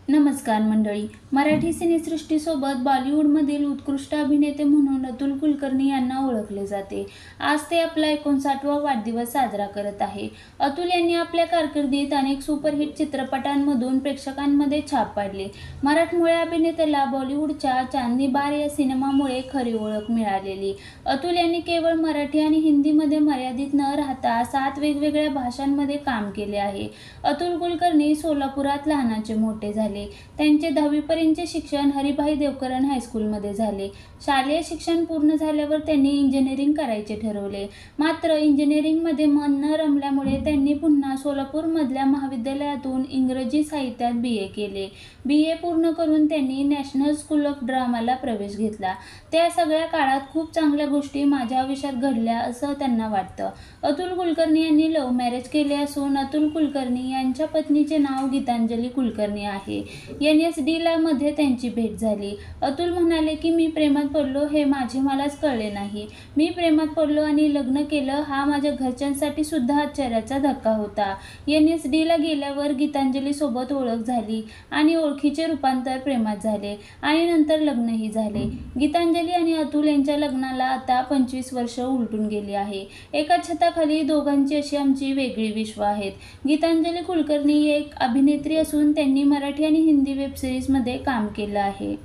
नमस्कार मंडळी. मराठी सिनेसृष्टीसोबत बॉलिवूडमधील उत्कृष्ट अभिनेते म्हणून अतुल कुलकर्णी यांना ओळखले जाते. आज ते आपला 59वा वाढदिवस साजरा करत आहे. अतुल यांनी आपल्या कारकिर्दीत अनेक सुपरहिट चित्रपटांमधून प्रेक्षकांमध्ये छाप पाडली. मराठमोळ्या अभिनेत्याला बॉलिवूडच्या चांदनी बार या सिनेमामुळे खरी ओळख मिळालेली. अतुल यांनी केवळ मराठी आणि हिंदीमध्ये मर्यादित न राहता 7 वेगवेगळ्या भाषांमध्ये काम केले आहे. अतुल कुलकर्णी सोलापुरात लहानाचे मोठे झाले. त्यांचे 10वी पर्यंतचे शिक्षण हरिभाई देवकरण हायस्कूलमध्ये झाले. शालेय शिक्षण पूर्ण झाल्यावर त्यांनी इंजिनिअरिंग करायचे ठरवले. मात्र इंजिनिअरिंगमध्ये मन न रमल्यामुळे त्यांनी पुन्हा सोलापूरमधल्या महाविद्यालयातून इंग्रजी साहित्यात BA केले. BA पूर्ण करून त्यांनी नॅशनल स्कूल ऑफ ड्रामाला प्रवेश घेतला. त्या सगळ्या काळात खूप चांगल्या गोष्टी माझ्या आयुष्यात घडल्या असं त्यांना वाटतं. अतुल कुलकर्णी यांनी लव्ह मॅरेज केले असून अतुल कुलकर्णी यांच्या पत्नीचे नाव गीतांजली कुलकर्णी आहे. NSD मध्ये त्यांची भेट झाली. अतुल म्हणाले की मी प्रेमात पडलो हे मलाच कळले नाही. मी प्रेमात पडलो आणि लग्न केलं हा माझ्या घरच्यांसाठी सुद्धा आश्चर्याचा धक्का होता. NSD गेल्यावर गीतांजली सोबत ओळख झाली आणि ओळखीचे रूपांतर प्रेमात झाले आणि नंतर लग्नही झाले. गीतांजली आणि अतुल यांच्या लग्नाला आता 25 वर्ष उलटून गेली आहे. एका छताखाली दोघांची अशी आमची वेगळी विश्व आहेत. गीतांजली कुलकर्णी एक अभिनेत्री असून त्यांनी मराठी आणि हिंदी वेब सिरीजमध्ये काम केलं आहे.